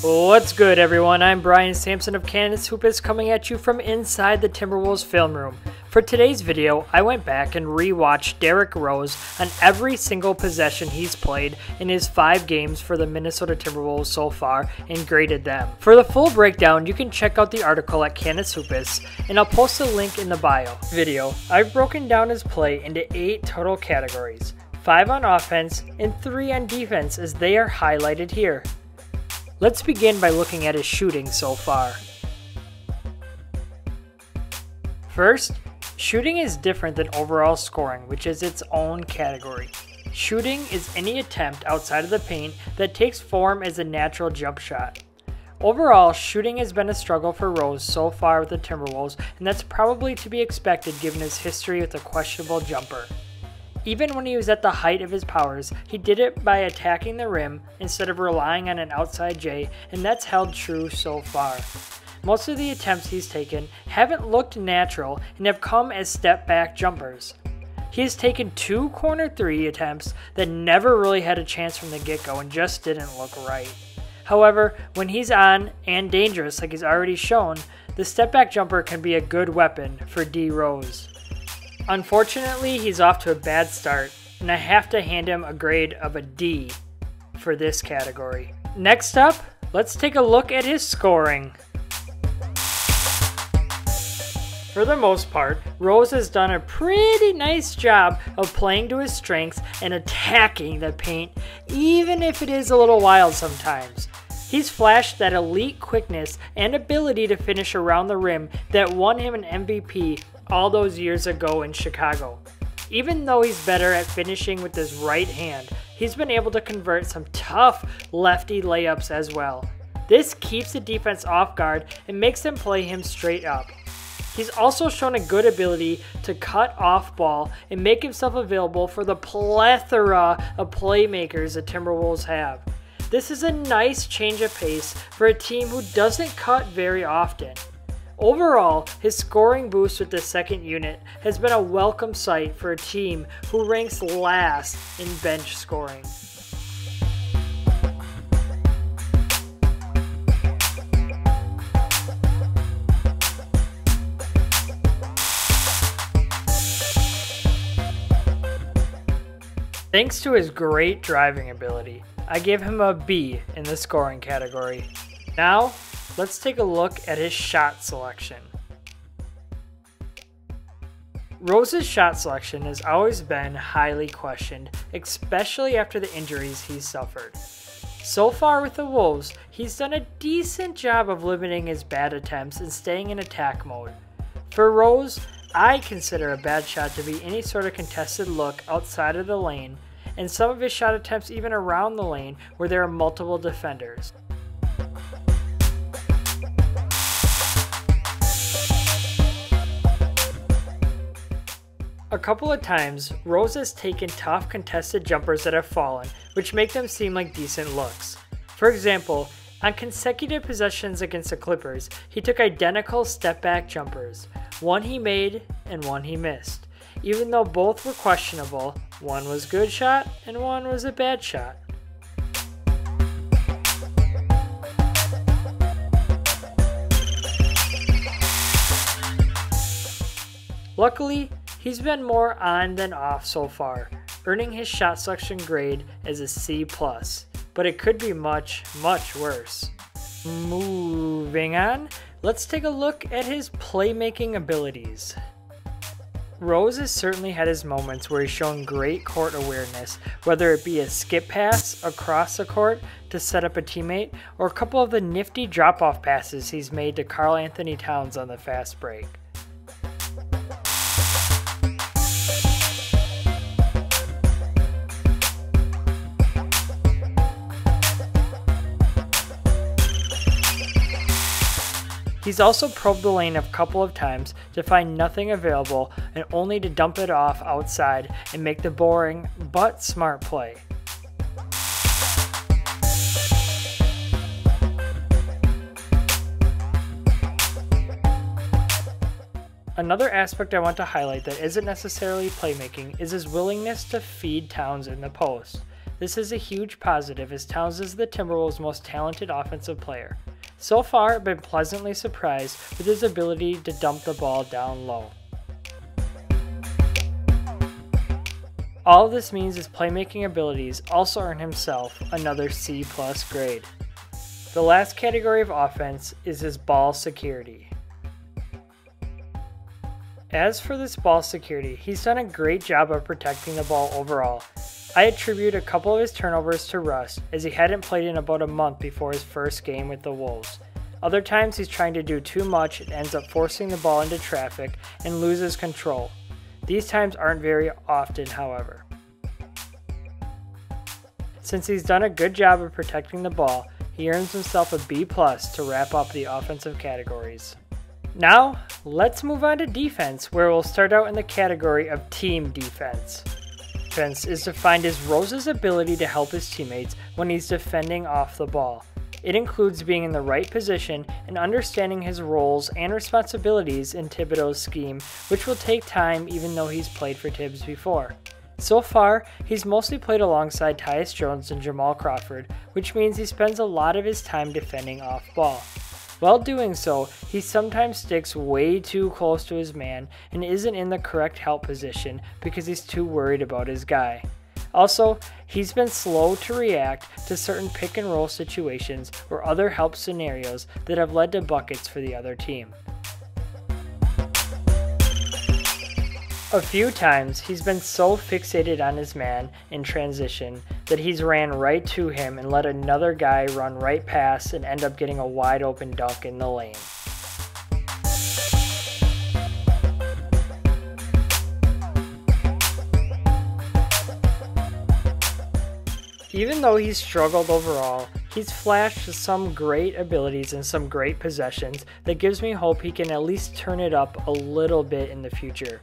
What's good, everyone? I'm Brian Sampson of Canis Hoopus coming at you from inside the Timberwolves film room. For today's video, I went back and re-watched Derrick Rose on every single possession he's played in his 5 games for the Minnesota Timberwolves so far and graded them. For the full breakdown, you can check out the article at Canis Hoopus, and I'll post a link in the bio. Video, I've broken down his play into 8 total categories, 5 on offense and 3 on defense as they are highlighted here. Let's begin by looking at his shooting so far. First, shooting is different than overall scoring, which is its own category. Shooting is any attempt outside of the paint that takes form as a natural jump shot. Overall, shooting has been a struggle for Rose so far with the Timberwolves, and that's probably to be expected given his history with a questionable jumper. Even when he was at the height of his powers, he did it by attacking the rim instead of relying on an outside J, and that's held true so far. Most of the attempts he's taken haven't looked natural and have come as step-back jumpers. He has taken 2 corner 3 attempts that never really had a chance from the get-go and just didn't look right. However, when he's on and dangerous like he's already shown, the step-back jumper can be a good weapon for D. Rose. Unfortunately, he's off to a bad start, and I have to hand him a grade of a D for this category. Next up, let's take a look at his scoring. For the most part, Rose has done a pretty nice job of playing to his strengths and attacking the paint, even if it is a little wild sometimes. He's flashed that elite quickness and ability to finish around the rim that won him an MVP all those years ago in Chicago. Even though he's better at finishing with his right hand, he's been able to convert some tough lefty layups as well. This keeps the defense off guard and makes them play him straight up. He's also shown a good ability to cut off ball and make himself available for the plethora of playmakers the Timberwolves have. This is a nice change of pace for a team who doesn't cut very often. Overall, his scoring boost with the second unit has been a welcome sight for a team who ranks last in bench scoring. Thanks to his great driving ability, I give him a B in the scoring category. Now, let's take a look at his shot selection. Rose's shot selection has always been highly questioned, especially after the injuries he's suffered. So far with the Wolves, he's done a decent job of limiting his bad attempts and staying in attack mode. For Rose, I consider a bad shot to be any sort of contested look outside of the lane, and some of his shot attempts even around the lane where there are multiple defenders. A couple of times, Rose has taken tough contested jumpers that have fallen, which make them seem like decent looks. For example, on consecutive possessions against the Clippers, he took identical step-back jumpers. One he made and one he missed. Even though both were questionable, one was a good shot and one was a bad shot. Luckily, he's been more on than off so far, earning his shot selection grade as a C+, but it could be much, much worse. Moving on, let's take a look at his playmaking abilities. Rose has certainly had his moments where he's shown great court awareness, whether it be a skip pass across the court to set up a teammate, or a couple of the nifty drop-off passes he's made to Karl Anthony Towns on the fast break. He's also probed the lane a couple of times to find nothing available and only to dump it off outside and make the boring but smart play. Another aspect I want to highlight that isn't necessarily playmaking is his willingness to feed Towns in the post. this is a huge positive as Towns is the Timberwolves' most talented offensive player. So far, I've been pleasantly surprised with his ability to dump the ball down low. All of this means his playmaking abilities also earn himself another C+ grade. The last category of offense is his ball security. As for this ball security, he's done a great job of protecting the ball overall. I attribute a couple of his turnovers to rust, as he hadn't played in about a month before his first game with the Wolves. Other times he's trying to do too much and ends up forcing the ball into traffic and loses control. These times aren't very often, however. Since he's done a good job of protecting the ball, he earns himself a B+ to wrap up the offensive categories. Now, let's move on to defense, where we'll start out in the category of team defense. Defense is defined as Rose's ability to help his teammates when he's defending off the ball. It includes being in the right position and understanding his roles and responsibilities in Thibodeau's scheme, which will take time even though he's played for Tibbs before. So far, he's mostly played alongside Tyus Jones and Jamal Crawford, which means he spends a lot of his time defending off ball. While doing so, he sometimes sticks way too close to his man and isn't in the correct help position because he's too worried about his guy. Also, he's been slow to react to certain pick and roll situations or other help scenarios that have led to buckets for the other team. A few times, he's been so fixated on his man in transition that he's ran right to him and let another guy run right past and end up getting a wide open dunk in the lane. Even though he's struggled overall, he's flashed some great abilities and some great possessions that gives me hope he can at least turn it up a little bit in the future.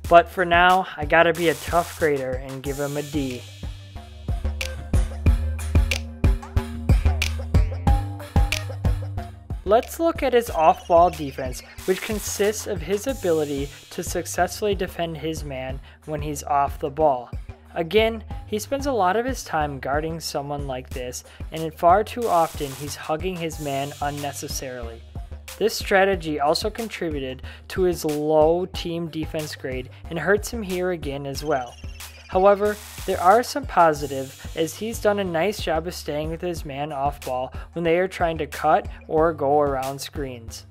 But for now, I gotta be a tough grader and give him a D. Let's look at his off-ball defense, which consists of his ability to successfully defend his man when he's off the ball. Again, he spends a lot of his time guarding someone like this, and far too often he's hugging his man unnecessarily. This strategy also contributed to his low team defense grade and hurts him here again as well. However, there are some positives as he's done a nice job of staying with his man off ball when they are trying to cut or go around screens.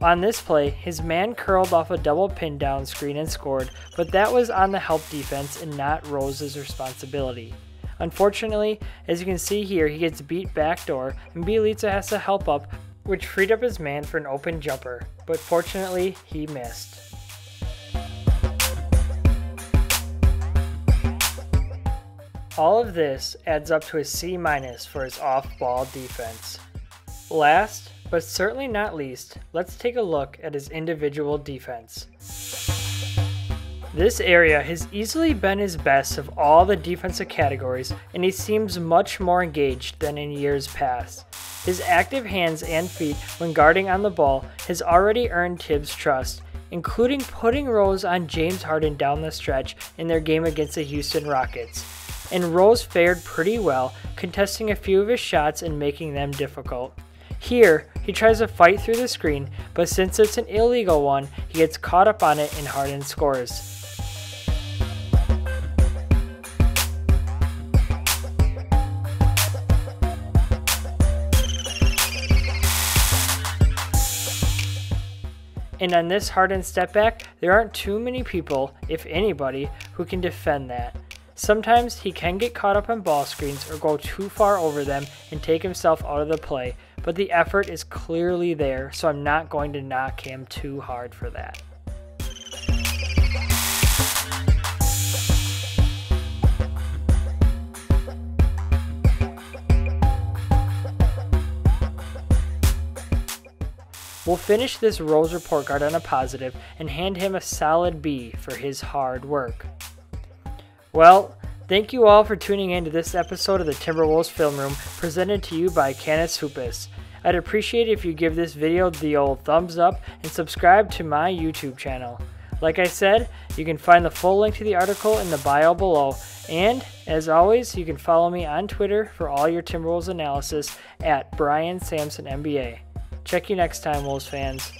On this play, his man curled off a double pin down screen and scored, but that was on the help defense and not Rose's responsibility. Unfortunately, as you can see here, he gets beat backdoor and Bjelica has to help up, which freed up his man for an open jumper, but fortunately, he missed. All of this adds up to a C- for his off-ball defense. Last, but certainly not least, let's take a look at his individual defense. This area has easily been his best of all the defensive categories, and he seems much more engaged than in years past. His active hands and feet when guarding on the ball has already earned Tibbs' trust, including putting Rose on James Harden down the stretch in their game against the Houston Rockets. And Rose fared pretty well, contesting a few of his shots and making them difficult. Here, he tries to fight through the screen, but since it's an illegal one, he gets caught up on it and Harden scores. And on this Harden step back, there aren't too many people, if anybody, who can defend that. Sometimes he can get caught up on ball screens or go too far over them and take himself out of the play, but the effort is clearly there, so I'm not going to knock him too hard for that. We'll finish this Rose report card on a positive and hand him a solid B for his hard work. Well, thank you all for tuning in to this episode of the Timberwolves Film Room presented to you by Canis Hoopus. I'd appreciate it if you give this video the old thumbs up and subscribe to my YouTube channel. Like I said, you can find the full link to the article in the bio below, and as always, you can follow me on Twitter for all your Timberwolves analysis at Brian Sampson NBA. Check you next time, Wolves fans.